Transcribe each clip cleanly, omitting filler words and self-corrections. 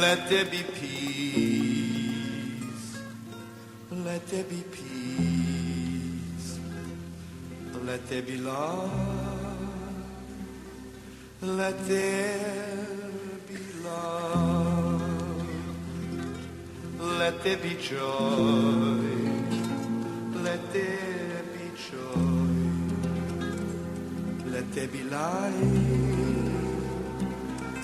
Let there be peace. Let there be peace. Let there be love. Let there be love. Let there be joy. Let there be joy. Let there be light.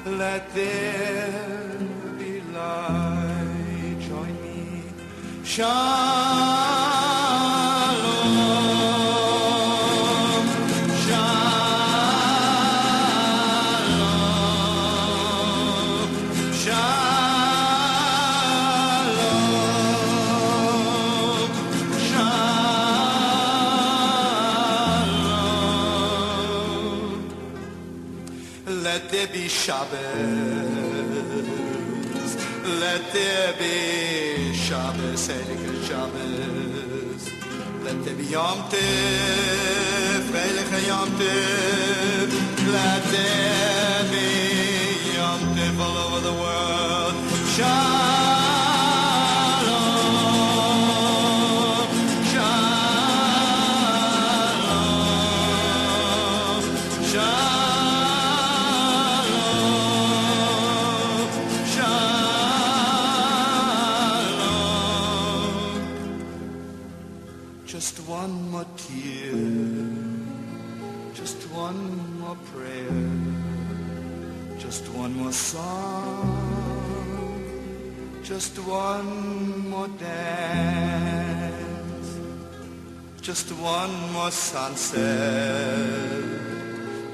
Let there be light. Join me. Shalom. Shalom. Shalom. Shalom. Let there be Shabbos. Let there be Shabbos, Heilige Shabbos. Let there be Yom Tov, Heilige Yom Tov. Let there be Yom Tov all over the world. Shalom, Shalom, Shalom, Shalom. Just one more tear, just one more prayer, just one more song, just one more dance, just one more sunset,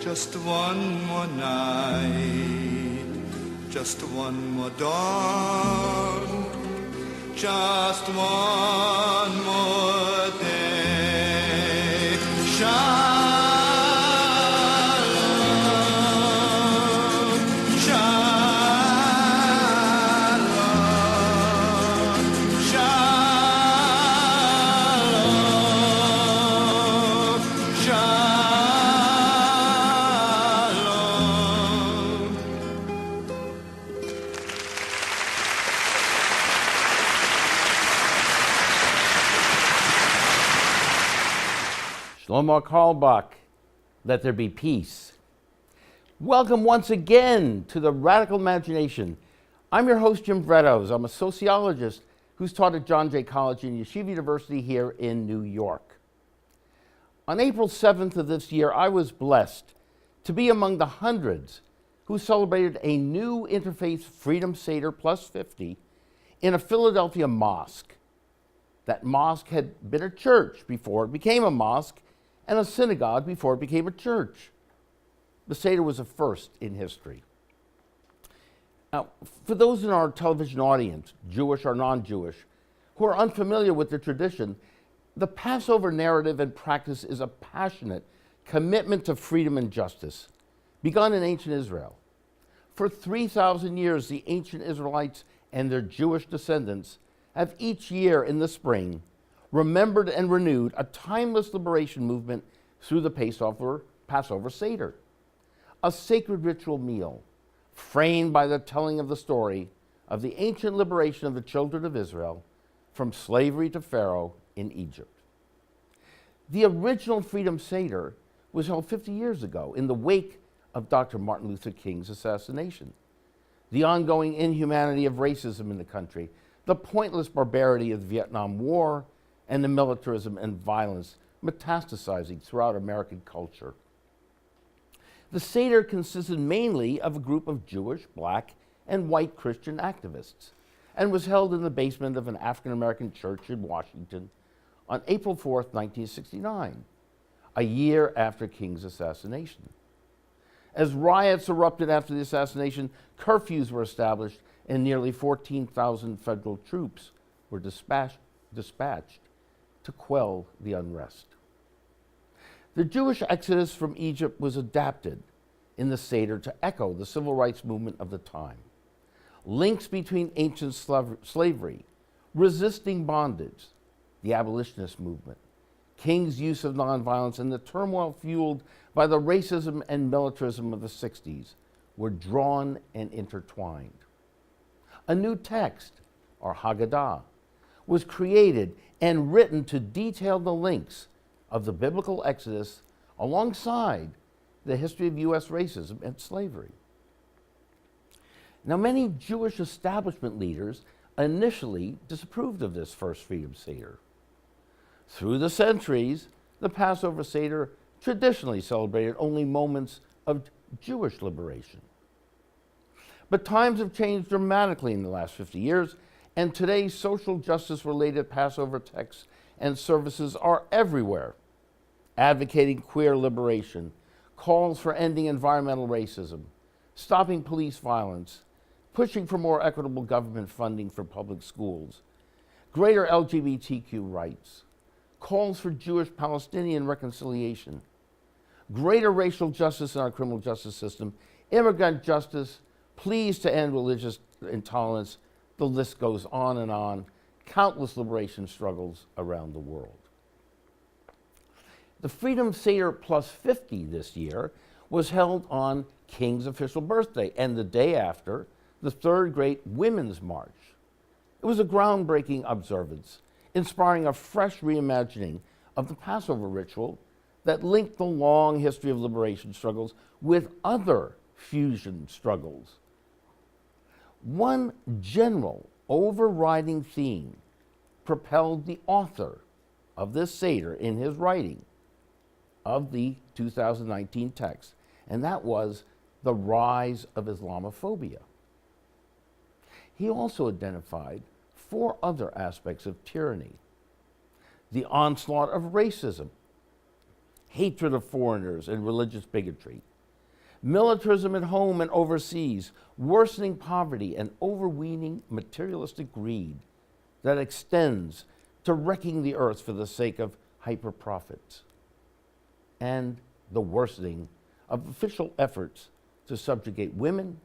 just one more night, just one more dawn, just one more day. Shalom, shalom, shalom, shalom. Shlomo Carlebach, let there be peace. Welcome once again to the Radical Imagination. I'm your host, Jim Vrettos. I'm a sociologist who's taught at John Jay College and Yeshiva University here in New York. On April 7th of this year, I was blessed to be among the hundreds who celebrated a new Interfaith Freedom Seder plus 50 in a Philadelphia mosque. That mosque had been a church before it became a mosque, and a synagogue before it became a church. The Seder was a first in history. Now, for those in our television audience, Jewish or non-Jewish, who are unfamiliar with the tradition, the Passover narrative and practice is a passionate commitment to freedom and justice, begun in ancient Israel. For 3,000 years, the ancient Israelites and their Jewish descendants have each year in the spring remembered and renewed a timeless liberation movement through the Passover Seder, a sacred ritual meal framed by the telling of the story of the ancient liberation of the children of Israel from slavery to Pharaoh in Egypt. The original Freedom Seder was held 50 years ago in the wake of Dr. Martin Luther King's assassination, the ongoing inhumanity of racism in the country, the pointless barbarity of the Vietnam War, and the militarism and violence metastasizing throughout American culture. The Seder consisted mainly of a group of Jewish, black, and white Christian activists, and was held in the basement of an African-American church in Washington on April 4th, 1969, a year after King's assassination. As riots erupted after the assassination, curfews were established and nearly 14,000 federal troops were dispatched to quell the unrest. The Jewish exodus from Egypt was adapted in the Seder to echo the civil rights movement of the time. Links between ancient slavery, resisting bondage, the abolitionist movement, King's use of nonviolence, and the turmoil fueled by the racism and militarism of the 60s were drawn and intertwined. A new text, or Haggadah, was created and written to detail the links of the biblical Exodus alongside the history of U.S. racism and slavery. Now, many Jewish establishment leaders initially disapproved of this first Freedom Seder. Through the centuries, the Passover Seder traditionally celebrated only moments of Jewish liberation. But times have changed dramatically in the last 50 years, and today's social justice-related Passover texts and services are everywhere, advocating queer liberation, calls for ending environmental racism, stopping police violence, pushing for more equitable government funding for public schools, greater LGBTQ rights, calls for Jewish-Palestinian reconciliation, greater racial justice in our criminal justice system, immigrant justice, pleas to end religious intolerance. The list goes on, countless liberation struggles around the world. The Freedom Seder Plus 50 this year was held on King's official birthday and the day after the Third Great Women's March. It was a groundbreaking observance, inspiring a fresh reimagining of the Passover ritual that linked the long history of liberation struggles with other fusion struggles. One general overriding theme propelled the author of this Seder in his writing of the 2019 text, and that was the rise of Islamophobia. He also identified 4 other aspects of tyranny: the onslaught of racism, hatred of foreigners and religious bigotry, militarism at home and overseas, worsening poverty, and overweening materialistic greed that extends to wrecking the earth for the sake of hyper-profits, and the worsening of official efforts to subjugate women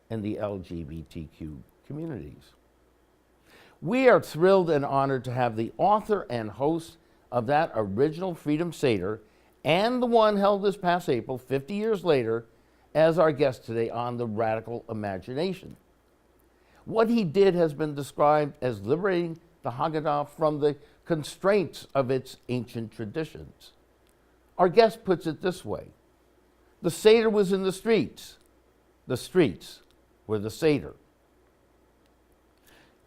and the LGBTQ communities. We are thrilled and honored to have the author and host of that original Freedom Seder and the one held this past April, 50 years later, as our guest today on The Radical Imagination. What he did has been described as liberating the Haggadah from the constraints of its ancient traditions. Our guest puts it this way: the Seder was in the streets were the Seder.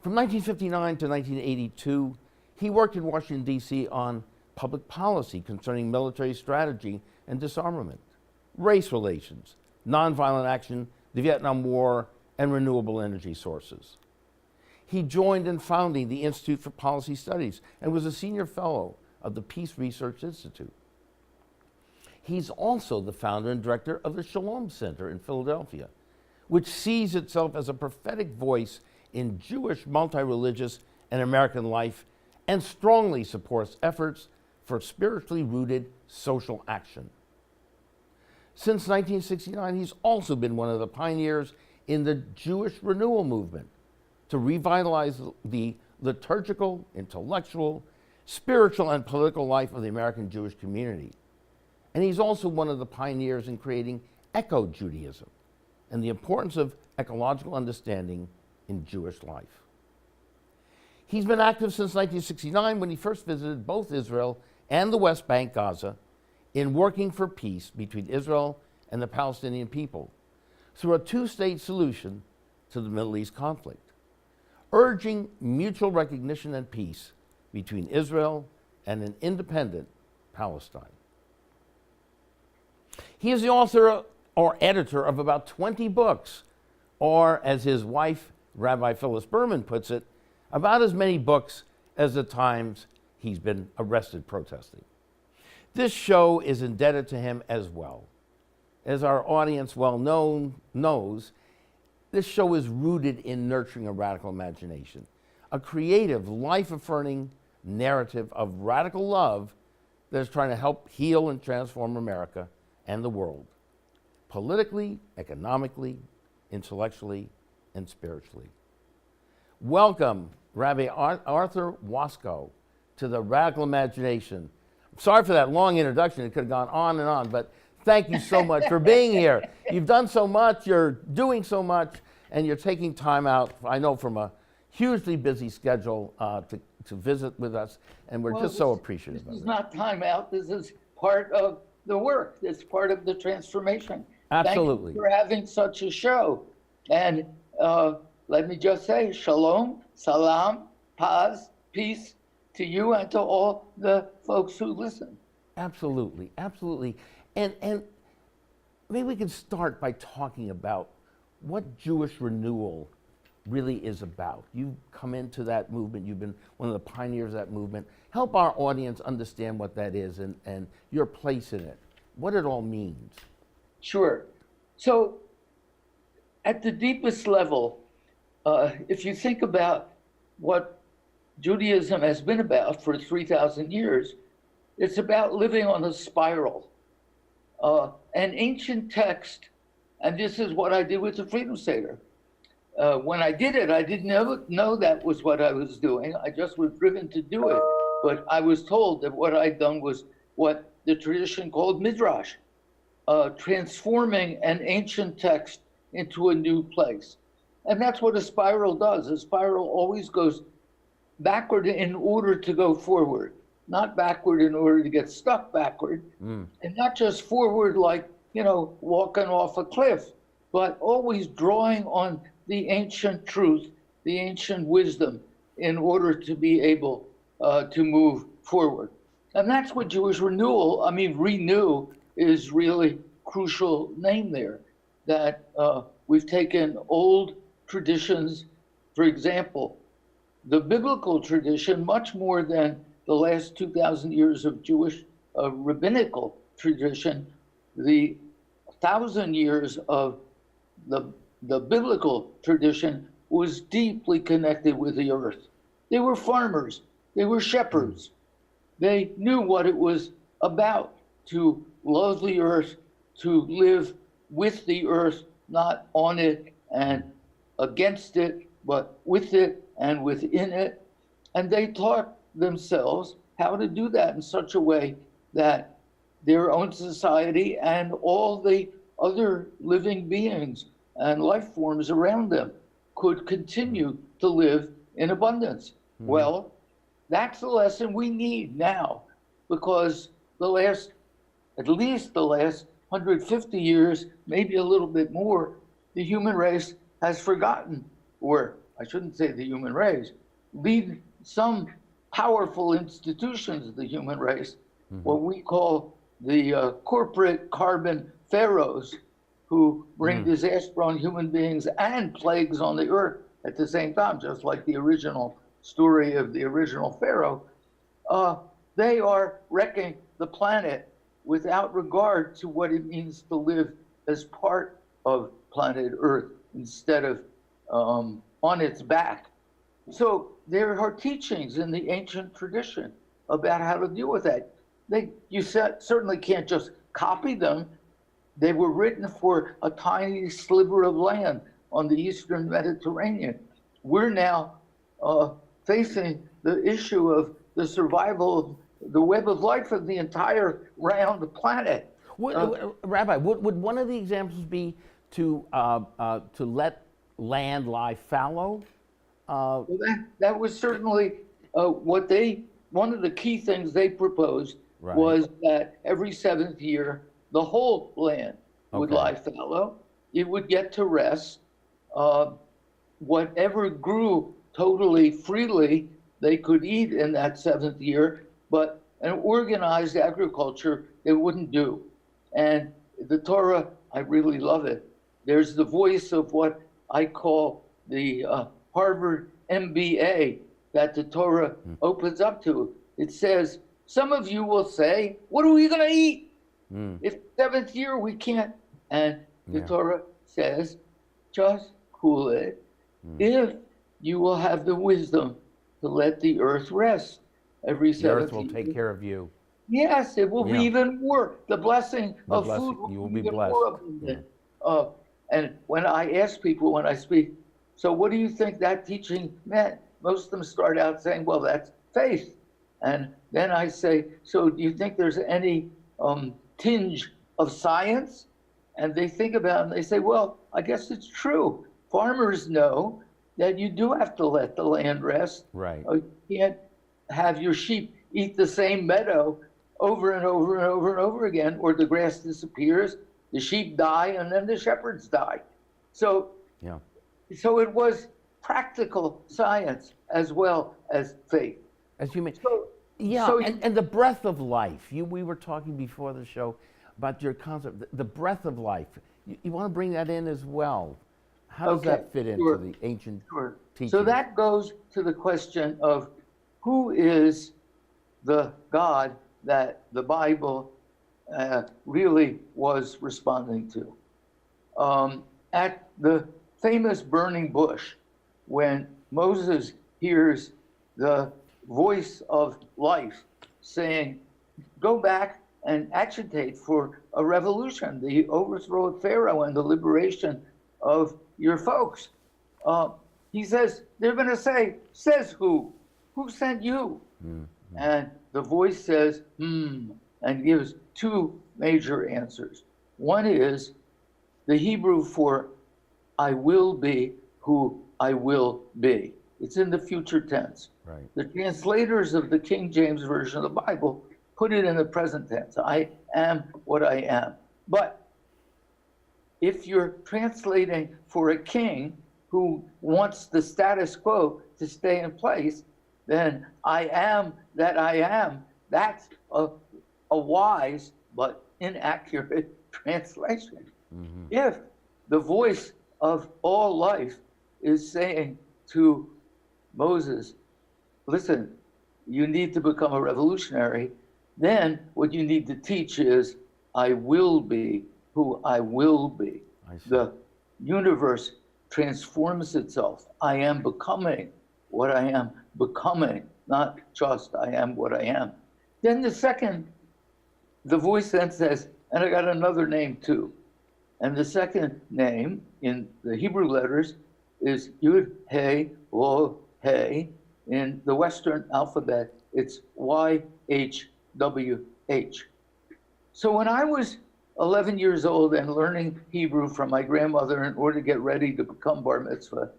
From 1959 to 1982, he worked in Washington, D.C. on public policy concerning military strategy and disarmament, race relations, nonviolent action, the Vietnam War, and renewable energy sources. He joined in founding the Institute for Policy Studies and was a senior fellow of the Peace Research Institute. He's also the founder and director of the Shalom Center in Philadelphia, which sees itself as a prophetic voice in Jewish, multi-religious, and American life, and strongly supports efforts for spiritually rooted social action. Since 1969, he's also been one of the pioneers in the Jewish Renewal movement to revitalize the liturgical, intellectual, spiritual, and political life of the American Jewish community. And he's also one of the pioneers in creating eco-Judaism and the importance of ecological understanding in Jewish life. He's been active since 1969 when he first visited both Israel and the West Bank, Gaza, in working for peace between Israel and the Palestinian people through a 2-state solution to the Middle East conflict, urging mutual recognition and peace between Israel and an independent Palestine. He is the author or editor of about 20 books, or as his wife, Rabbi Phyllis Berman, puts it, about as many books as the times he's been arrested protesting. This show is indebted to him as well. As our audience knows, this show is rooted in nurturing a radical imagination, a creative, life-affirming narrative of radical love that is trying to help heal and transform America and the world, politically, economically, intellectually, and spiritually. Welcome, Rabbi Arthur Waskow, to the Radical Imagination. Sorry for that long introduction. It could have gone on and on, but thank you so much for being here. You've done so much. You're doing so much. And you're taking time out, I know, from a hugely busy schedule to visit with us, and we're just so appreciative of it. This is not time out. This is part of the work. It's part of the transformation. Absolutely. Thank you for having such a show. And let me just say, shalom, salam, paz, peace to you and to all the folks who listen. Absolutely, absolutely. And maybe we can start by talking about what Jewish renewal really is about. You've come into that movement. You've been one of the pioneers of that movement. Help our audience understand what that is and your place in it, what it all means. Sure. So at the deepest level, if you think about what Judaism has been about for 3,000 years, it's about living on a spiral. An ancient text, and this is what I did with the Freedom Seder. When I did it, I didn't know that was what I was doing. I just was driven to do it. But I was told that what I'd done was what the tradition called midrash, transforming an ancient text into a new place. And that's what a spiral does. A spiral always goes backward in order to go forward, not backward in order to get stuck backward, and not just forward like, walking off a cliff, but always drawing on the ancient truth, the ancient wisdom, in order to be able to move forward. And that's what Jewish renewal, renew is really crucial name there, that we've taken old traditions, for example, the biblical tradition, much more than the last 2,000 years of Jewish rabbinical tradition, the 1,000 years of the biblical tradition was deeply connected with the earth. They were farmers, they were shepherds. They knew what it was about to love the earth, to live with the earth, not on it and against it, but with it and within it. And they taught themselves how to do that in such a way that their own society and all the other living beings and life forms around them could continue to live in abundance. Well, that's the lesson we need now, because at least the last 150 years, maybe a little bit more, the human race has forgotten, or I shouldn't say the human race, lead some powerful institutions of the human race, what we call the corporate carbon pharaohs, who bring disaster on human beings and plagues on the earth at the same time, just like the original story of the original Pharaoh. They are wrecking the planet without regard to what it means to live as part of planet Earth instead of on its back. So there are teachings in the ancient tradition about how to deal with that. You certainly can't just copy them. They were written for a tiny sliver of land on the Eastern Mediterranean. We're now facing the issue of the survival of the web of life of the entire round planet. Rabbi, would one of the examples be to let land lie fallow? Well, that was certainly one of the key things they proposed was that every 7th year, the whole land would lie fallow. It would get to rest. Whatever grew totally freely, they could eat in that 7th year, but an organized agriculture, it wouldn't do. And the Torah, I really love it. There's the voice of what I call the Harvard MBA that the Torah opens up to. It says, some of you will say, what are we going to eat? If 7th year we can't. And the Torah says, just cool it. If you will have the wisdom to let the earth rest every 7th year. The earth will take care of you. Yes, it will be even more. The blessing of food will be even more abundant. And when I ask people, when I speak, so what do you think that teaching meant? Most of them start out saying, well, that's faith. And then I say, so do you think there's any tinge of science? And they think about it and they say, well, I guess it's true. farmers know that you do have to let the land rest. Right. You can't have your sheep eat the same meadow over and over and over and over again, or the grass disappears, the sheep die, and then the shepherds die. So, Yeah. so it was practical science as well as faith. As you mentioned. So, Yeah, so and the breath of life. We were talking before the show about your concept, the breath of life. You want to bring that in as well. How does Okay, that fit sure, into the ancient teaching? So that goes to the question of who is the God that the Bible really was responding to. At the famous burning bush, when Moses hears the voice of life saying, go back and agitate for a revolution, the overthrow of Pharaoh and the liberation of your folks. He says, they're going to say, says who? Who sent you? Mm-hmm. And the voice says, and gives two major answers. One is the Hebrew for I will be who I will be. It's in the future tense. Right. The translators of the King James Version of the Bible put it in the present tense. I am what I am. But if you're translating for a king who wants the status quo to stay in place, then I am that I am. That's a wise but inaccurate translation. Mm-hmm. If the voice of all life is saying to Moses, listen, you need to become a revolutionary, then what you need to teach is, I will be who I will be. The universe transforms itself. I am becoming what I am becoming, not just I am what I am. Then the voice then says, and I got another name too. And the second name in the Hebrew letters is Yud, He, Wo, He. In the Western alphabet, it's YHWH. So when I was 11 years old and learning Hebrew from my grandmother in order to get ready to become bar mitzvah,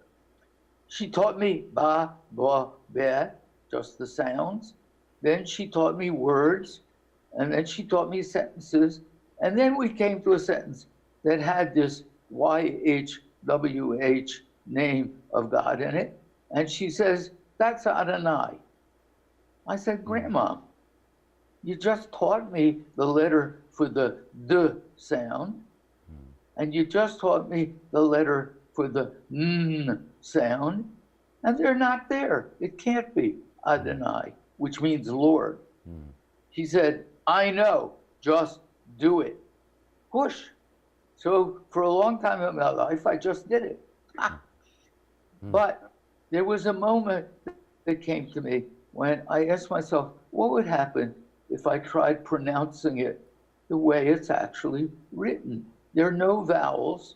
she taught me ba, ba, be, just the sounds. Then she taught me words, and then she taught me sentences. And then we came to a sentence that had this YHWH name of God in it. And she says, that's Adonai. I said, Grandma, you just taught me the letter for the D sound, and you just taught me the letter for the N sound, and they're not there. It can't be Adonai, which means Lord. She said, I know, just do it. Push. So for a long time in my life, I just did it. But there was a moment that came to me when I asked myself, what would happen if I tried pronouncing it the way it's actually written? There are no vowels.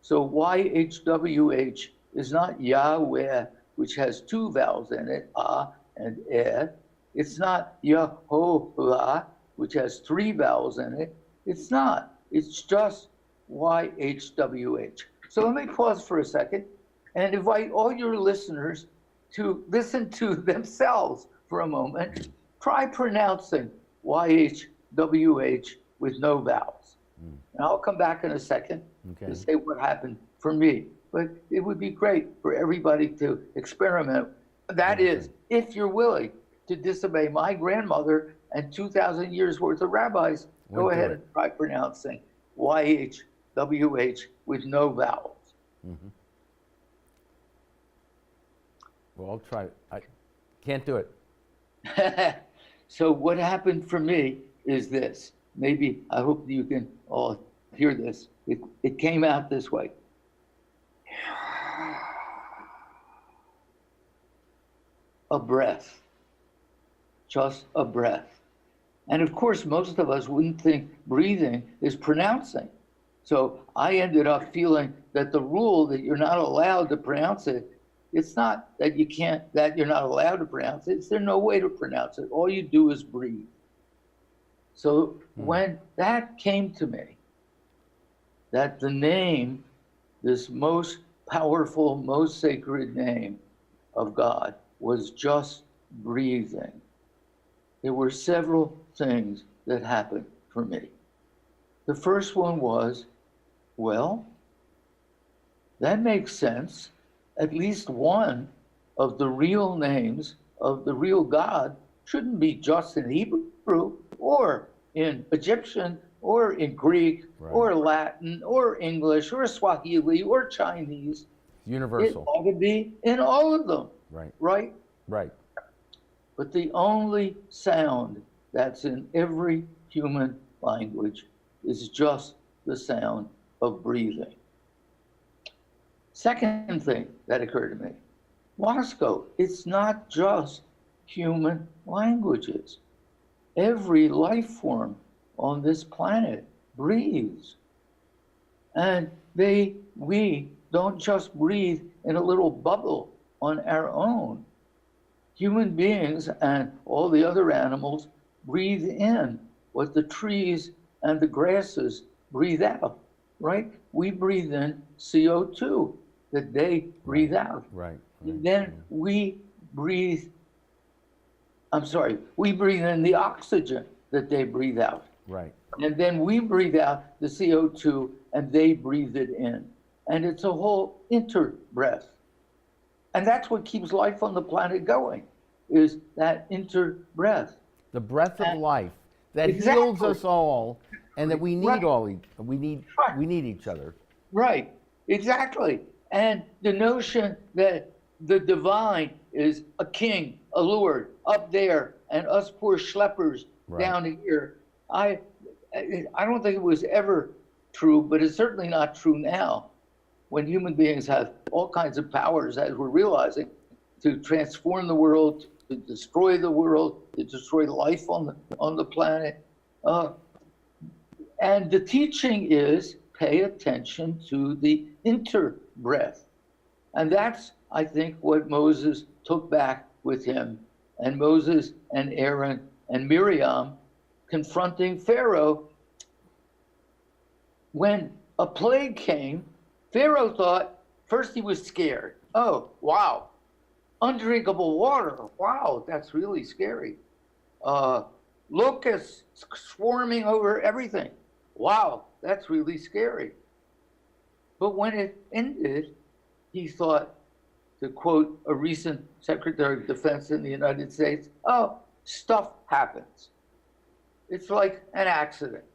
So YHWH is not Yahweh, which has two vowels in it, Ah and Eh. It's not Yehovah, which has three vowels in it. It's not. It's just YHWH. So let me pause for a second and invite all your listeners to listen to themselves for a moment. Try pronouncing YHWH with no vowels. And I'll come back in a second to say what happened for me. But it would be great for everybody to experiment. That is, if you're willing to disobey my grandmother and 2,000 years worth of rabbis, go ahead and try pronouncing YHWH with no vowels. Mm-hmm. Well, I'll try. I can't do it. So what happened for me is this. Maybe, I hope you can all hear this. It came out this way. A breath. Just a breath. And of course, most of us wouldn't think breathing is pronouncing. So I ended up feeling that the rule that you're not allowed to pronounce it, it's not that you can't, that you're not allowed to pronounce it. There's no way to pronounce it. All you do is breathe. So when that came to me, that the name, this most powerful, most sacred name of God was just breathing. There were several things that happened for me. The first one was, well, that makes sense. At least one of the real names of the real God shouldn't be just in Hebrew or in Egyptian or in Greek or Latin or English or Swahili or Chinese. Universal. It ought to be in all of them. Right. But the only sound that's in every human language is just the sound of breathing. Second thing that occurred to me, Waskow, it's not just human languages. Every life form on this planet breathes. And we don't just breathe in a little bubble on our own. Human beings and all the other animals breathe in what the trees and the grasses breathe out, right? We breathe in CO2 that they breathe out. And then we breathe in the oxygen that they breathe out. And then we breathe out the CO2 and they breathe it in. And it's a whole interbreath. And that's what keeps life on the planet going, is that interbreath. The breath of life that heals us all, and that we need we need each other. Right, exactly. And the notion that the divine is a king, a lord up there, and us poor schleppers down here. I don't think it was ever true, but it's certainly not true now, when human beings have all kinds of powers, as we're realizing, to transform the world, to destroy the world, to destroy life on the planet. And the teaching is pay attention to the interbreath. And that's, I think, what Moses took back with him, and Moses and Aaron and Miriam confronting Pharaoh. When a plague came, Pharaoh thought, first he was scared. Oh, wow, undrinkable water. Wow, that's really scary. Locusts swarming over everything. Wow, that's really scary. But when it ended, he thought, to quote a recent Secretary of Defense in the United States, oh, stuff happens. It's like an accident.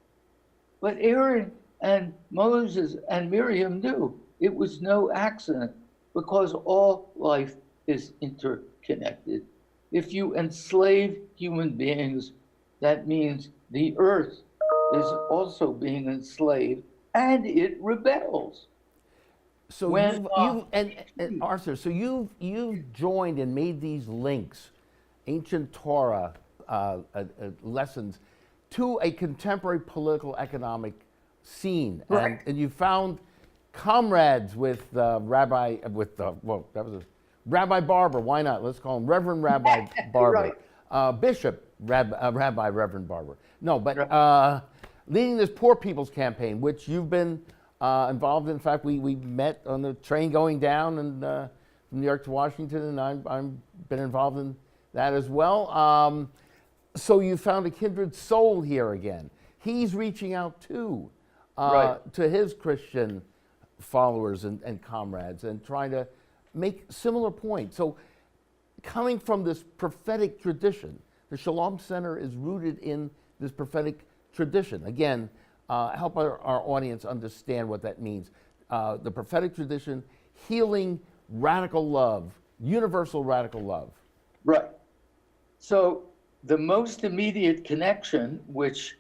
But Aaron and Moses and Miriam knew it was no accident, because all life is interconnected. If you enslave human beings, that means the earth is also being enslaved, and it rebels. So Arthur, so you've joined and made these links, ancient Torah lessons, to a contemporary political economic scene, and you found comrades with Rabbi Barber. Why not? Let's call him Reverend Rabbi Barber, Bishop Rabbi Reverend Barber. No, but leading this Poor People's Campaign, which you've been involved in. In fact, we met on the train going down and from New York to Washington, and I've been involved in that as well. So you found a kindred soul here again. He's reaching out too to his Christian followers and comrades, and trying to make similar points. So coming from this prophetic tradition, the Shalom Center is rooted in this prophetic tradition. Again, help our audience understand what that means. The prophetic tradition, healing, radical love, universal radical love. Right. So the most immediate connection, which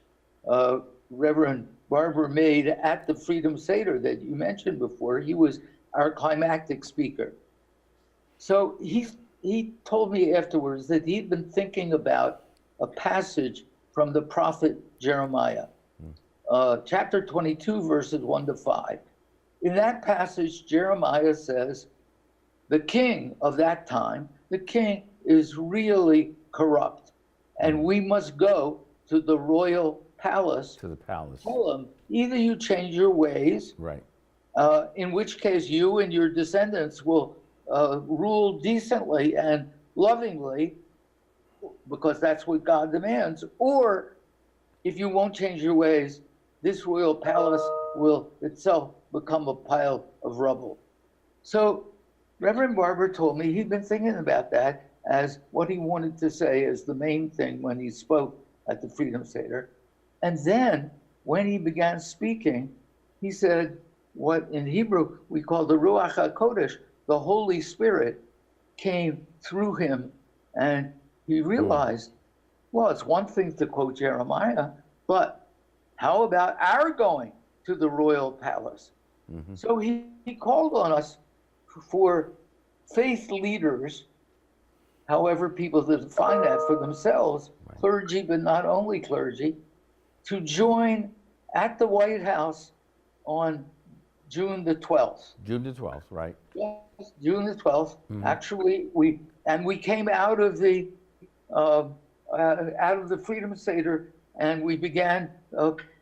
Reverend Barber made at the Freedom Seder that you mentioned before, he was our climactic speaker. So he told me afterwards that he'd been thinking about a passage from the prophet Jeremiah, chapter 22, verses 1-5. In that passage, Jeremiah says, the king of that time, the king is really corrupt, and we must go to the royal palace. To the palace. Tell him, either you change your ways, in which case you and your descendants will rule decently and lovingly, because that's what God demands. Or if you won't change your ways, this royal palace will itself become a pile of rubble. So Reverend Barber told me he'd been thinking about that as what he wanted to say as the main thing when he spoke at the Freedom Seder. And then when he began speaking, he said what in Hebrew we call the Ruach HaKodesh, the Holy Spirit, came through him, and he realized, well, it's one thing to quote Jeremiah, but how about our going to the royal palace? Mm-hmm. So he called on us for faith leaders, however people define that for themselves, right. Clergy, but not only clergy, to join at the White House on June the 12th. June the 12th, right. Yes, June the 12th. Mm-hmm. Actually, we came out of the Freedom Seder, and we began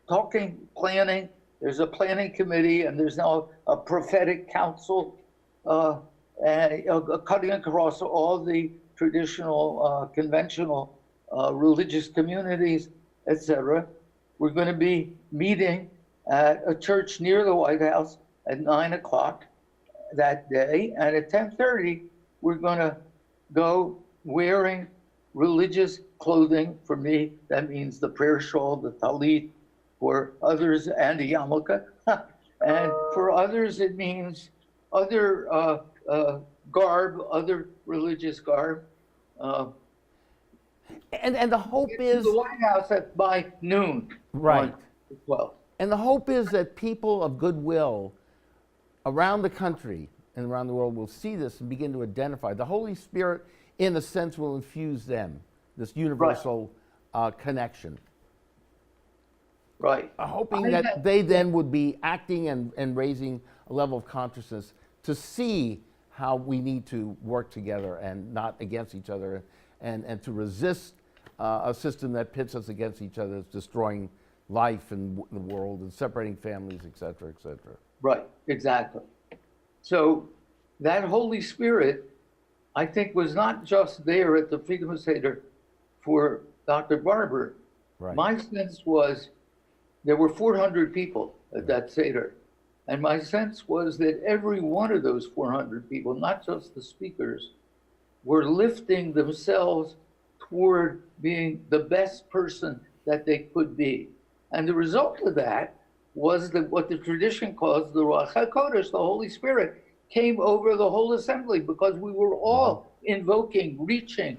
talking, planning. There's a planning committee, and there's now a prophetic council, cutting across all the traditional, conventional religious communities, etc. We're going to be meeting at a church near the White House at 9 o'clock that day, and at 10:30 we're going to go wearing religious clothing. For me, that means the prayer shawl, the talit. For others, and a yarmulke. And for others, it means other garb, other religious garb. And the hope is the White House by noon. Right. Well, and the hope is that people of goodwill around the country and around the world will see this and begin to identify. The Holy Spirit, in a sense, will infuse them, this universal connection. Right. Hoping that they then would be acting and raising a level of consciousness to see how we need to work together and not against each other, and to resist a system that pits us against each other, destroying life and the world and separating families, et cetera, et cetera. Right, exactly. So that Holy Spirit, I think, was not just there at the Freedom Seder for Dr. Barber. Right. My sense was there were 400 people at that Seder. And my sense was that every one of those 400 people, not just the speakers, were lifting themselves toward being the best person that they could be. And the result of that was that what the tradition calls the Ruach HaKodesh, the Holy Spirit, came over the whole assembly, because we were all invoking, reaching.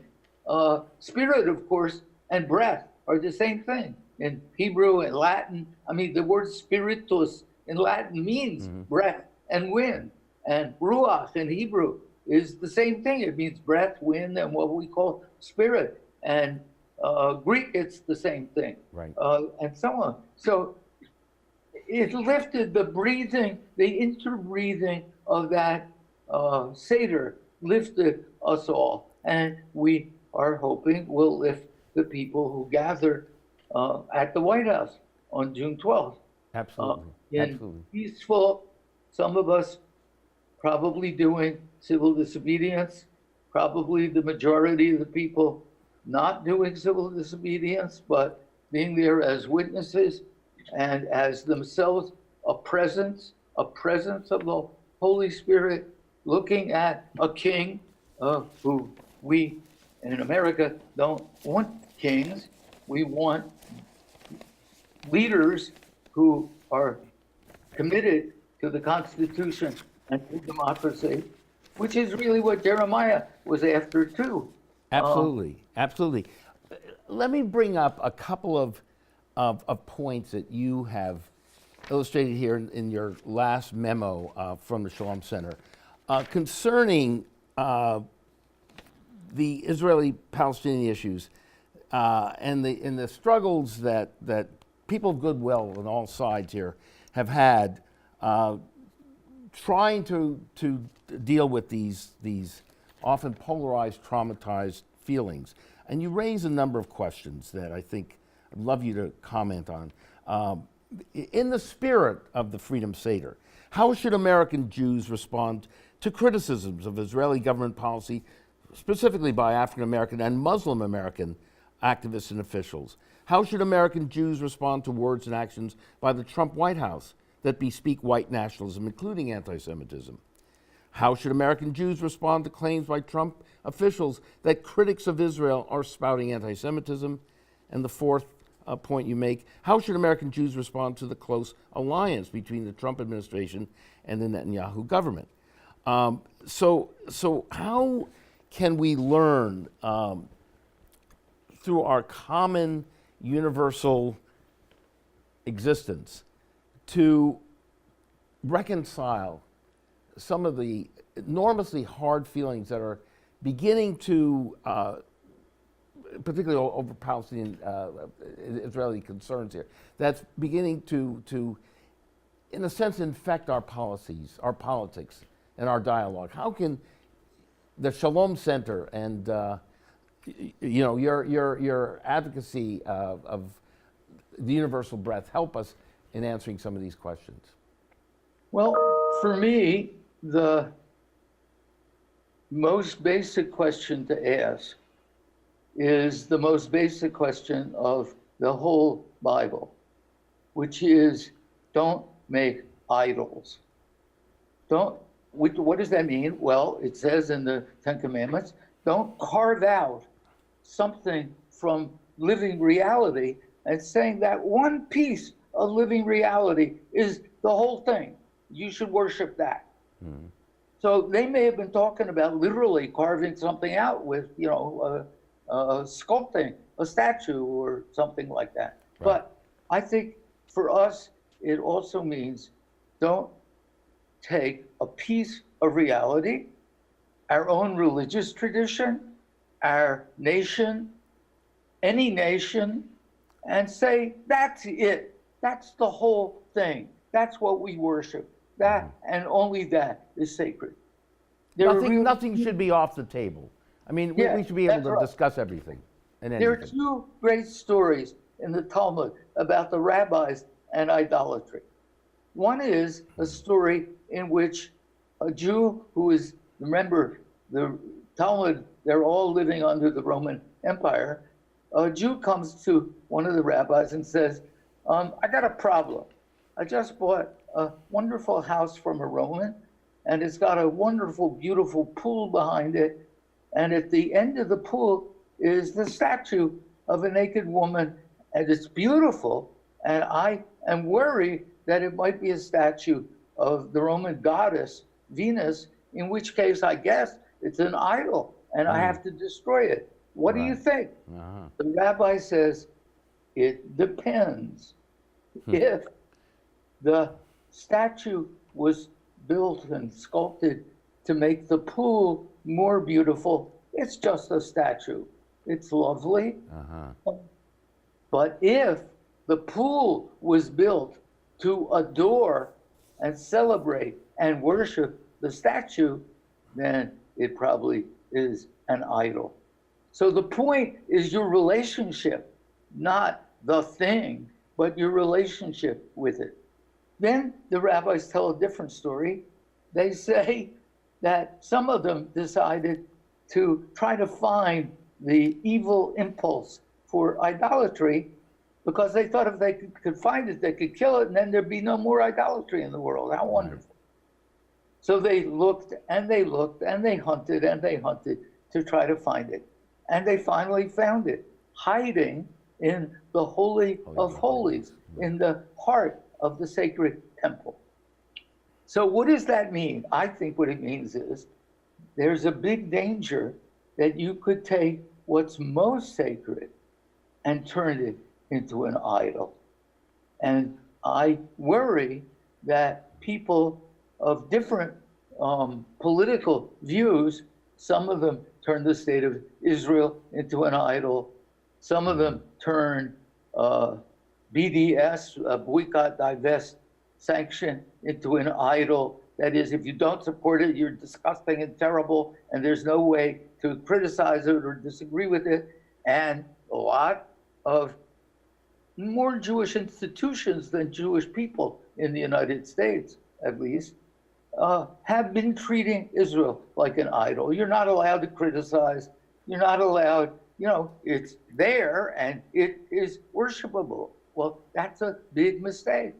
Spirit, of course, and breath are the same thing. In Hebrew and Latin, I mean, the word spiritus in Latin means breath and wind. And ruach in Hebrew is the same thing. It means breath, wind, and what we call spirit. And Greek, it's the same thing. Right. And so on. So it lifted the breathing, the interbreathing of that Seder, lifted us all. And we are hoping will lift the people who gather at the White House on June 12th. Absolutely. In peaceful, some of us probably doing civil disobedience, probably the majority of the people not doing civil disobedience, but being there as witnesses and as themselves a presence of the Holy Spirit, looking at a king who we in America don't want kings. We want leaders who are committed to the Constitution and to democracy, which is really what Jeremiah was after too. Absolutely, absolutely. Let me bring up a couple of points that you have illustrated here in your last memo from the Shalom Center concerning the Israeli-Palestinian issues and the struggles that people of goodwill on all sides here have had trying to deal with these often polarized, traumatized feelings. And you raise a number of questions that I think I'd love you to comment on. In the spirit of the Freedom Seder, How should American Jews respond to criticisms of Israeli government policy, specifically by African American and Muslim American activists and officials? How should American Jews respond to words and actions by the Trump White House that bespeak white nationalism, including anti-Semitism? How should American Jews respond to claims by Trump officials that critics of Israel are spouting anti-Semitism? And the fourth point you make, how should American Jews respond to the close alliance between the Trump administration and the Netanyahu government? So how can we learn through our common universal existence to reconcile some of the enormously hard feelings that are beginning to, particularly over Palestinian Israeli concerns here, that's beginning to, in a sense, infect our policies, our politics, and our dialogue? How can the Shalom Center and your advocacy of the universal breath help us in answering some of these questions? Well, for me, the most basic question to ask is the most basic question of the whole Bible, which is, don't make idols. What does that mean? Well, it says in the Ten Commandments, don't carve out something from living reality and saying that one piece of living reality is the whole thing. You should worship that. Mm-hmm. So they may have been talking about literally carving something out with, sculpting a statue or something like that. Right. But I think for us, it also means don't take a piece of reality, our own religious tradition, our nation, any nation, and say, that's it. That's the whole thing. That's what we worship. That and only that is sacred. Nothing should be off the table. I mean, we should be able to discuss everything and anything. There are two great stories in the Talmud about the rabbis and idolatry. One is a story in which a Jew who is, remember, the Talmud, they're all living under the Roman Empire. A Jew comes to one of the rabbis and says, I got a problem. I just bought a wonderful house from a Roman, and it's got a wonderful, beautiful pool behind it. And at the end of the pool is the statue of a naked woman, and it's beautiful. And I am worried that it might be a statue of the Roman goddess Venus, in which case I guess it's an idol, and I have to destroy it. What do you think? The rabbi says, it depends. If the statue was built and sculpted to make the pool more beautiful, it's just a statue. It's lovely. But if the pool was built to adore and celebrate and worship the statue, then it probably is an idol. So the point is your relationship, not the thing, but your relationship with it. Then the rabbis tell a different story. They say that some of them decided to try to find the evil impulse for idolatry because they thought if they could find it, they could kill it, and then there'd be no more idolatry in the world. How wonderful. So they looked and they looked and they hunted and they hunted to try to find it. And they finally found it, hiding in the Holy of Holies, in the heart of the sacred temple. So what does that mean? I think what it means is there's a big danger that you could take what's most sacred and turn it into an idol. And I worry that people of different political views, some of them turn the state of Israel into an idol, some of them turn BDS, boycott, divest, sanction, into an idol. That is, if you don't support it, you're disgusting and terrible, and there's no way to criticize it or disagree with it. And a lot of more Jewish institutions than Jewish people in the United States at least, have been treating Israel like an idol. You're not allowed to criticize. You're not allowed, it's there and it is worshipable. Well, that's a big mistake.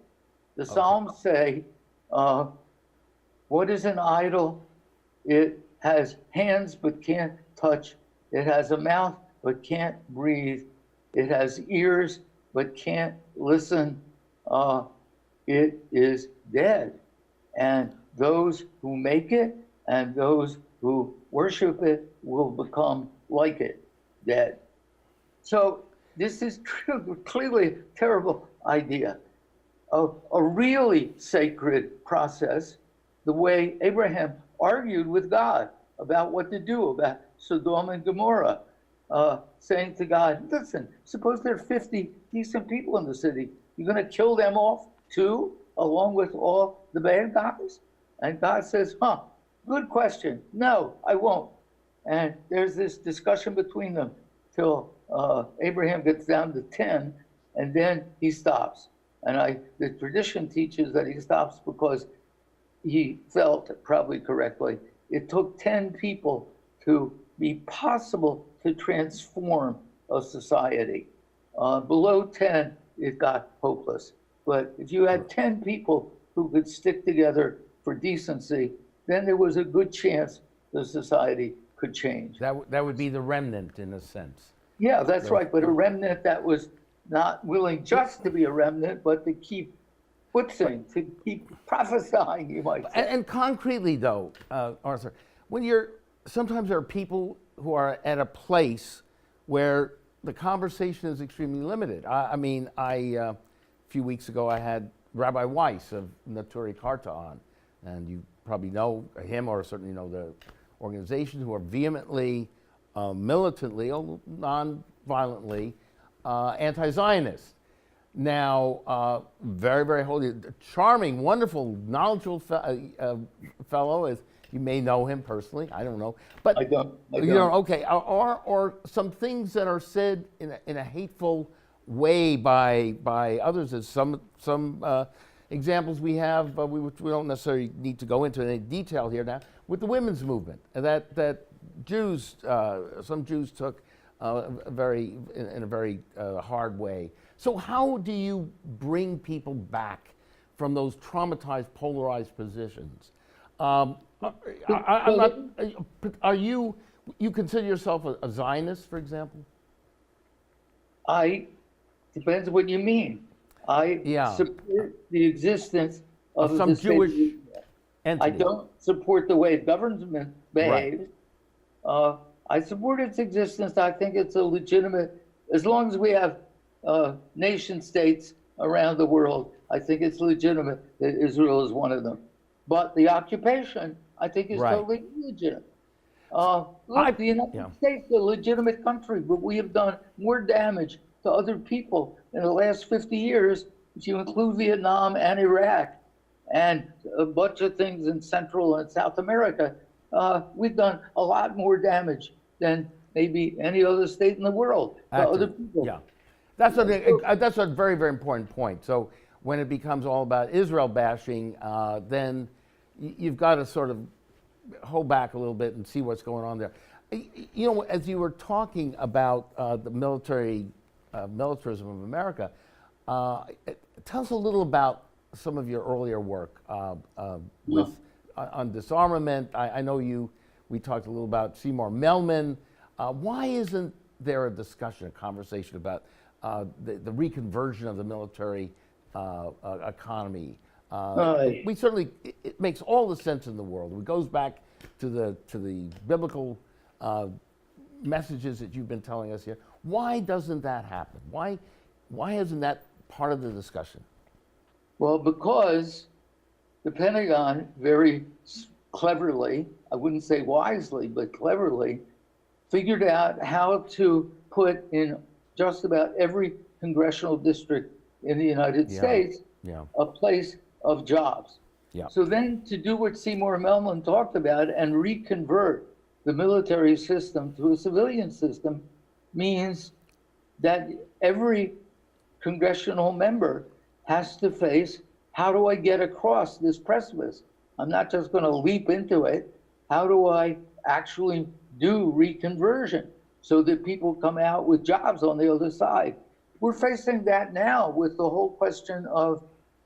The Psalms say, what is an idol? It has hands but can't touch. It has a mouth but can't breathe. It has ears but can't listen. It is dead. And those who make it and those who worship it will become like it, dead. So this is clearly a terrible idea. A really sacred process, the way Abraham argued with God about what to do about Sodom and Gomorrah, saying to God, listen, suppose there are 50 decent people in the city. You're going to kill them off too, along with all the bad guys? And God says, good question. No, I won't. And there's this discussion between them till Abraham gets down to 10, and then he stops. And the tradition teaches that he stops because he felt, probably correctly, it took 10 people to be possible to transform a society. Below 10, it got hopeless. But if you had 10 people who could stick together for decency, then there was a good chance the society could change. That would be the remnant in a sense. Yeah, that's right. But a remnant that was not willing just to be a remnant, but to keep putzing, to keep prophesying, you might say. And concretely, though, Arthur, sometimes there are people who are at a place where the conversation is extremely limited. A few weeks ago, I had Rabbi Weiss of Naturi Karta on, and you probably know him or certainly know the organization, who are vehemently, militantly, non-violently anti-Zionist. Now, very, very holy, charming, wonderful, knowledgeable fellow, as you may know him personally. I don't know, but I don't. Okay. Or some things that are said in a hateful way by others. As some examples we have, which we don't necessarily need to go into any detail here now, with the women's movement, and that Jews, some Jews took in a very hard way. So how do you bring people back from those traumatized, polarized positions? You consider yourself a Zionist, for example? Depends what you mean. I support the existence of some Jewish entity. I don't support the way government behaves. Right. I support its existence. I think it's a legitimate, as long as we have nation states around the world, I think it's legitimate that Israel is one of them. But the occupation, I think, is totally illegitimate. The United States is a legitimate country, but we have done more damage to other people in the last 50 years, if you include Vietnam and Iraq, and a bunch of things in Central and South America. We've done a lot more damage than maybe any other state in the world to other people. Yeah, that's a very, very important point. So when it becomes all about Israel bashing, then you've got to sort of hold back a little bit and see what's going on there. As you were talking about the militarism of America, tell us a little about some of your earlier work on disarmament. I know we talked a little about Seymour Melman. Why isn't there a discussion, a conversation about the reconversion of the military economy? We certainly, it makes all the sense in the world. It goes back to the biblical messages that you've been telling us here. Why doesn't that happen? Why isn't that part of the discussion? Well, because the Pentagon very cleverly, I wouldn't say wisely, but cleverly, figured out how to put in just about every congressional district in the United States a place of jobs. Yeah. So then to do what Seymour Melman talked about and reconvert the military system to a civilian system means that every congressional member has to face how do I get across this precipice? I'm not just going to leap into it. How do I actually do reconversion so that people come out with jobs on the other side? We're facing that now with the whole question of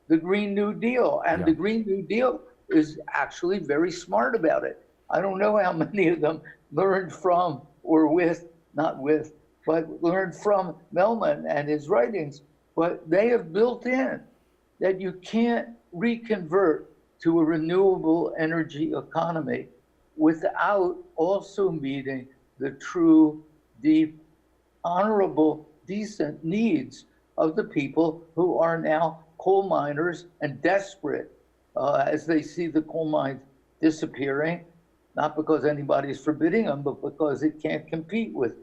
the Green New Deal. And the Green New Deal is actually very smart about it. I don't know how many of them learned from or with, not with, but learned from Melman and his writings. But they have built in that you can't reconvert to a renewable energy economy without also meeting the true, deep, honorable, decent needs of the people who are now coal miners and desperate as they see the coal mines disappearing, not because anybody's forbidding them, but because it can't compete with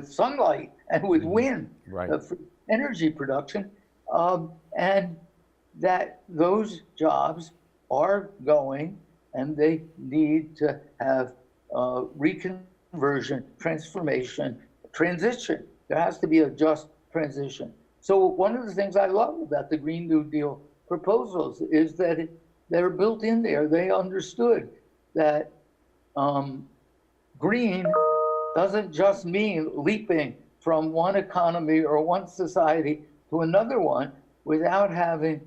sunlight and with wind for energy production, and that those jobs are going, and they need to have reconversion, transformation, transition. There has to be a just transition. So one of the things I love about the Green New Deal proposals is that they're built in there. They understood that green doesn't just mean leaping from one economy or one society to another one without having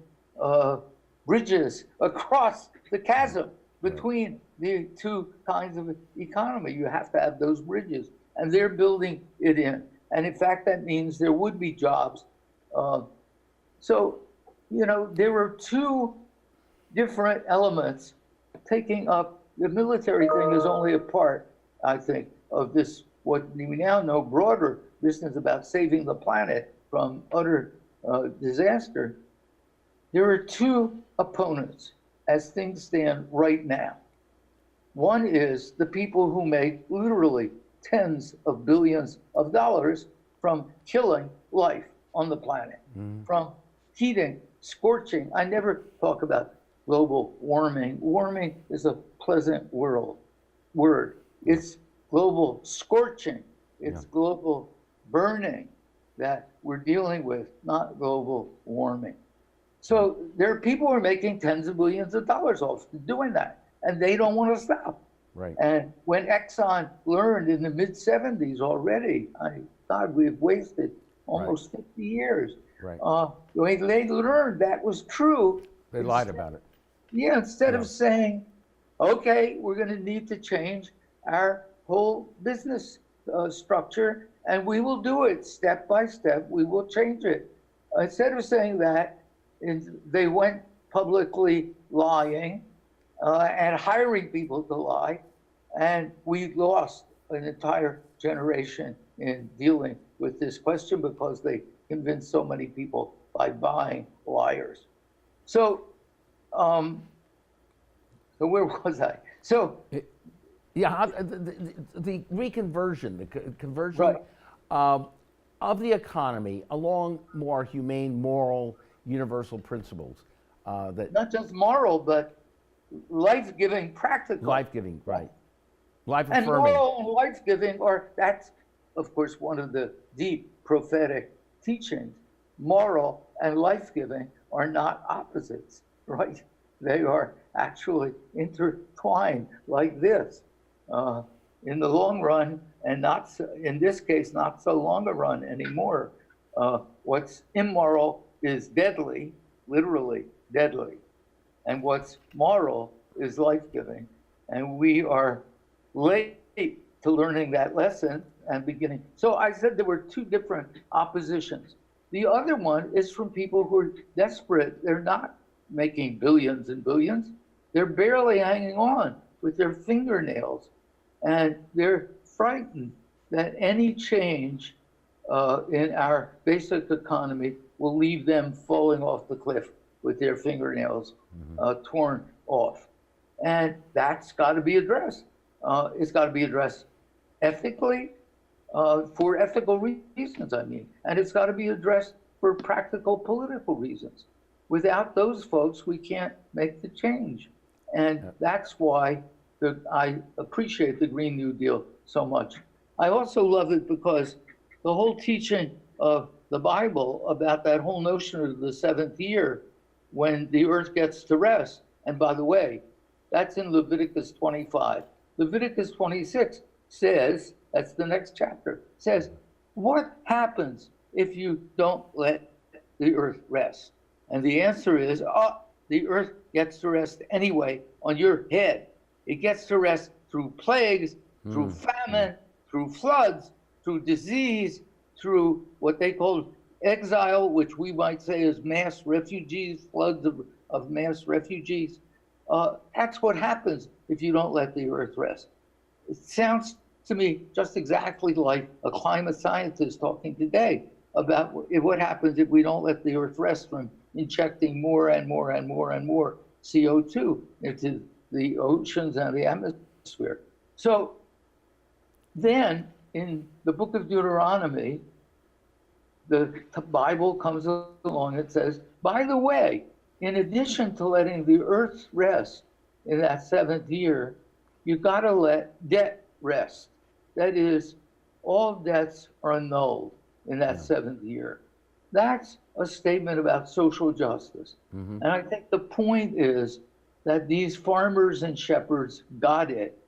bridges across the chasm between the two kinds of economy. You have to have those bridges, and they're building it in. And in fact, that means there would be jobs. So, you know, there were two different elements taking up. The military thing is only a part, I think, of this, what we now know, broader business about saving the planet from utter disaster. There are two opponents as things stand right now. One is the people who make literally tens of billions of dollars from killing life on the planet, from heating, scorching. I never talk about global warming. Warming is a pleasant word. It's global scorching. It's global burning that we're dealing with, not global warming. So there are people who are making tens of billions of dollars off doing that, and they don't want to stop. Right. And when Exxon learned in the mid-'70s already, God, we've wasted almost 50 years. Right. When they learned that was true, they lied about it. Yeah, instead of saying, okay, we're going to need to change our whole business structure, and we will do it step by step. We will change it. Instead of saying that, they went publicly lying and hiring people to lie, and we lost an entire generation in dealing with this question because they convinced so many people by buying liars. So, so where was I? So, the reconversion, the conversion of the economy along more humane, moral, universal principles. That not just moral, but life-giving, practical. Life-giving, right. Life-affirming. And moral and life-giving that's, of course, one of the deep prophetic teachings. Moral and life-giving are not opposites, right? They are actually intertwined like this. In the long run, and not so, in this case, not so long a run anymore, what's immoral is deadly, literally deadly. And what's moral is life-giving. And we are late to learning that lesson and beginning. So I said there were two different oppositions. The other one is from people who are desperate. They're not making billions and billions. They're barely hanging on with their fingernails. And they're frightened that any change in our basic economy will leave them falling off the cliff with their fingernails torn off. And that's got to be addressed. It's got to be addressed ethically, for ethical reasons, I mean. And it's got to be addressed for practical political reasons. Without those folks, we can't make the change. And that's why I appreciate the Green New Deal so much. I also love it because the whole teaching of the Bible about that whole notion of the seventh year when the earth gets to rest. And by the way, that's in Leviticus 25. Leviticus 26 says, that's the next chapter, says, what happens if you don't let the earth rest? And the answer is, the earth gets to rest anyway on your head. It gets to rest through plagues, through famine, through floods, through disease, through what they call exile, which we might say is mass refugees, floods of mass refugees. That's what happens if you don't let the earth rest. It sounds to me just exactly like a climate scientist talking today about what happens if we don't let the earth rest from injecting more and more and more and more CO2 into the oceans and the atmosphere. So then in the book of Deuteronomy, the Bible comes along and says, by the way, in addition to letting the earth rest in that seventh year, you got to let debt rest. That is, all debts are annulled in that seventh year. That's a statement about social justice. And I think the point is that these farmers and shepherds got it,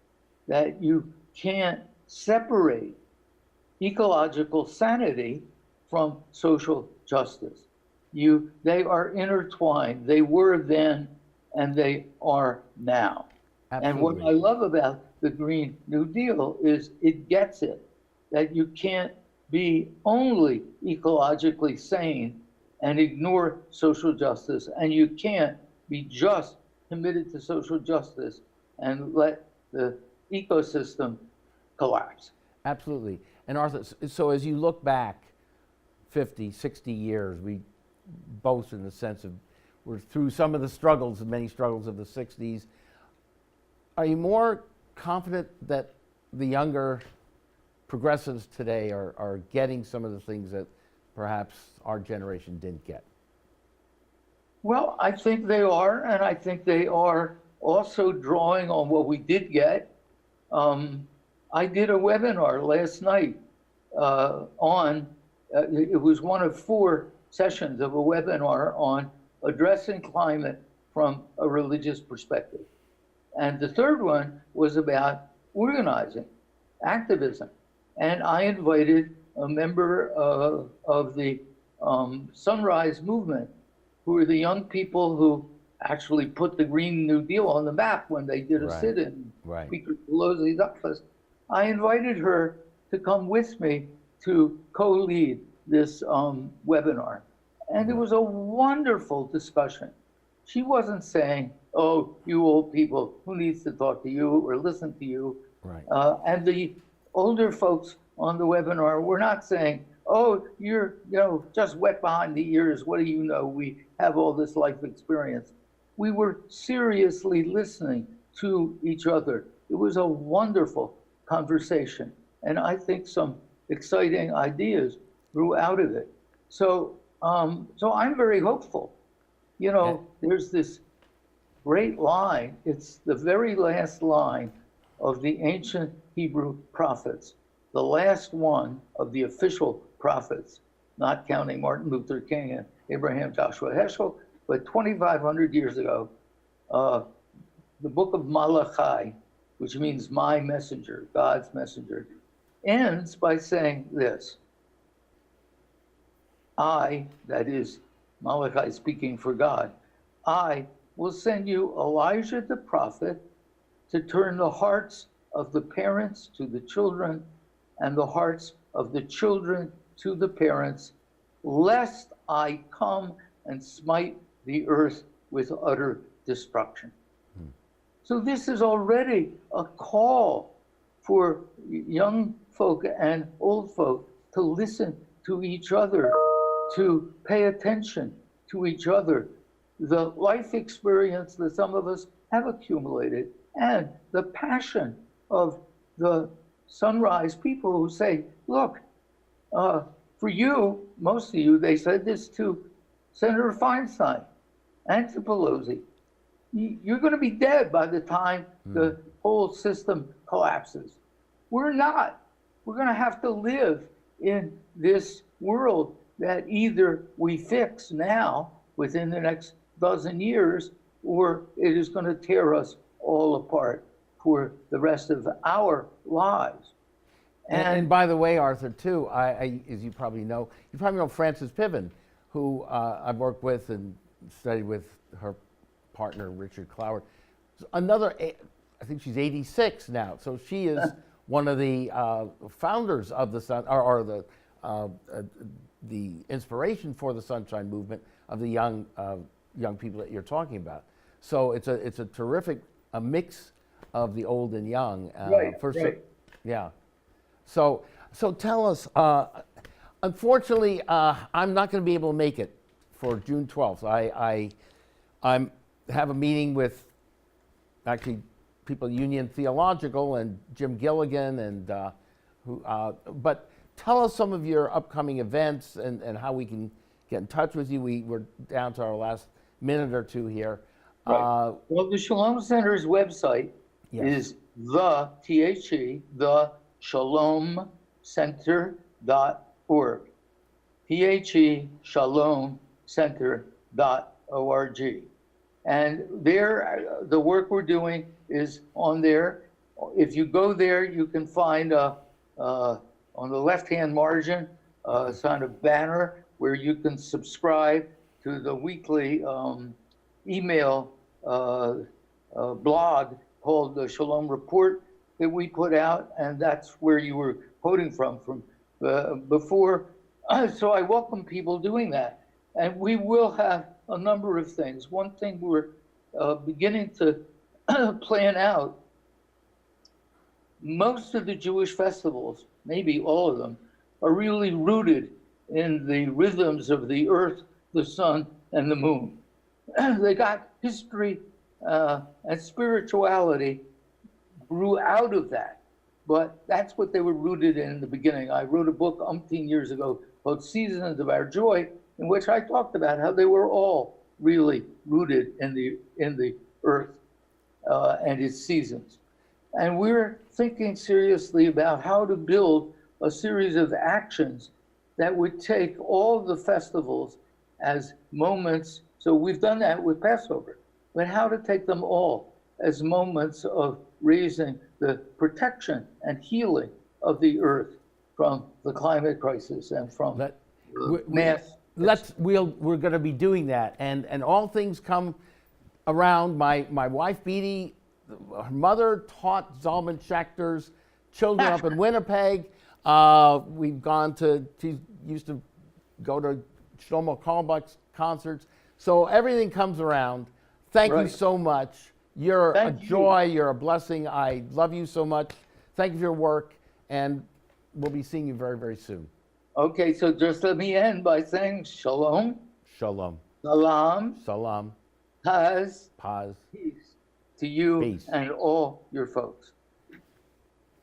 that you can't separate ecological sanity from social justice. They are intertwined. They were then and they are now. Absolutely. And what I love about the Green New Deal is it gets it, that you can't be only ecologically sane and ignore social justice, and you can't be just committed to social justice and let the ecosystem collapse. Absolutely. And Arthur, so as you look back 50, 60 years, we both in the sense of we're through some of the struggles, many struggles of the 60s. Are you more confident that the younger progressives today are getting some of the things that perhaps our generation didn't get? Well, I think they are, and I think they are also drawing on what we did get. I did a webinar last night it was one of 4 sessions of a webinar on addressing climate from a religious perspective. And the third one was about organizing, activism. And I invited a member of the Sunrise Movement, who are the young people who actually put the Green New Deal on the map when they did a sit-in in Speaker Pelosi's office. I invited her to come with me to co-lead this webinar. And it was a wonderful discussion. She wasn't saying, oh, you old people, who needs to talk to you or listen to you? And the older folks on the webinar were not saying, oh, you're just wet behind the ears, what do you know? We have all this life experience. We were seriously listening to each other. It was a wonderful conversation. And I think some exciting ideas grew out of it. So I'm very hopeful. There's this great line. It's the very last line of the ancient Hebrew prophets, the last one of the official prophets, not counting Martin Luther King and Abraham Joshua Heschel, but 2,500 years ago, the book of Malachi, which means my messenger, God's messenger, ends by saying this: I, that is Malachi speaking for God, I will send you Elijah the prophet to turn the hearts of the parents to the children and the hearts of the children to the parents, lest I come and smite the earth with utter destruction. So this is already a call for young folk and old folk to listen to each other, to pay attention to each other, the life experience that some of us have accumulated, and the passion of the Sunrise people who say, look, for you, most of you, they said this to Senator Feinstein and to Pelosi, you're going to be dead by the time the whole system collapses. We're not. We're going to have to live in this world that either we fix now within the next dozen years, or it is going to tear us all apart for the rest of our lives. And by the way, Arthur, too, I as you probably know Frances Piven, who I've worked with and studied with her partner, Richard Cloward. Another, I think she's 86 now, so she is one of the founders of the Sun, or the inspiration for the Sunshine Movement of the young people that you're talking about. So it's a terrific mix of the old and young. Right. Yeah. So tell us. Unfortunately, I'm not going to be able to make it for June 12th. I have a meeting with actually people Union Theological and Jim Gilligan and but tell us some of your upcoming events and how we can get in touch with you. We're down to our last minute or two here. Right. Well, the Shalom Center's website is the shalomcenter.org. shalomcenter.org. And there, the work we're doing is on there. If you go there, you can find on the left-hand margin a kind of banner where you can subscribe to the weekly email blog called the Shalom Report that we put out, and that's where you were quoting from before. So I welcome people doing that. And we will have a number of things. One thing we're beginning to plan out, most of the Jewish festivals, maybe all of them, are really rooted in the rhythms of the earth, the sun, and the moon. They got history and spirituality grew out of that, but that's what they were rooted in the beginning. I wrote a book umpteen years ago called Seasons of Our Joy, in which I talked about how they were all really rooted in the earth and its seasons. And we're thinking seriously about how to build a series of actions that would take all the festivals as moments. So we've done that with Passover, but how to take them all as moments of raising the protection and healing of the earth from the climate crisis and from mass. We're going to be doing that, and all things come around. My wife Beatty, her mother taught Zalman Schachter's children up in Winnipeg. We've gone to, she used to go to Shlomo Carlebach's concerts. So everything comes around. Thank you so much. You're a joy. You're a blessing. I love you so much. Thank you for your work, and we'll be seeing you very, very soon. Okay, so just let me end by saying shalom. Shalom. Salam. Salam. Paz. Peace to you Peace. And all your folks.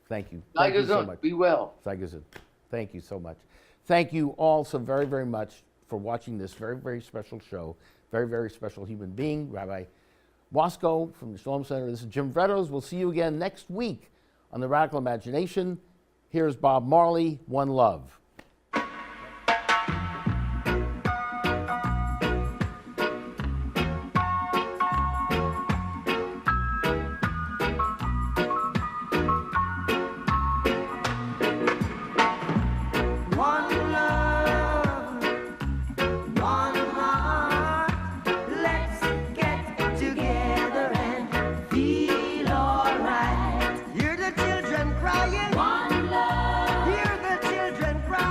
Thank you. Thank you so much. Be well. Thank you so much. Thank you all so very, very much for watching this very, very special show. Very, very special human being, Rabbi Waskow from the Shalom Center. This is Jim Vrettos. We'll see you again next week on The Radical Imagination. Here's Bob Marley, One Love. Hear the children crying.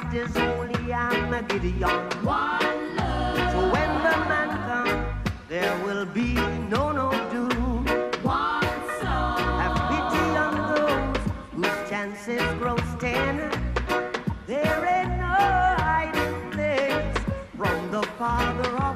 Christ is holy, I'm a Gideon. One love. So when the man comes, there will be no doom. One soul. Have pity on those whose chances grow thin. There ain't no hiding place from the Father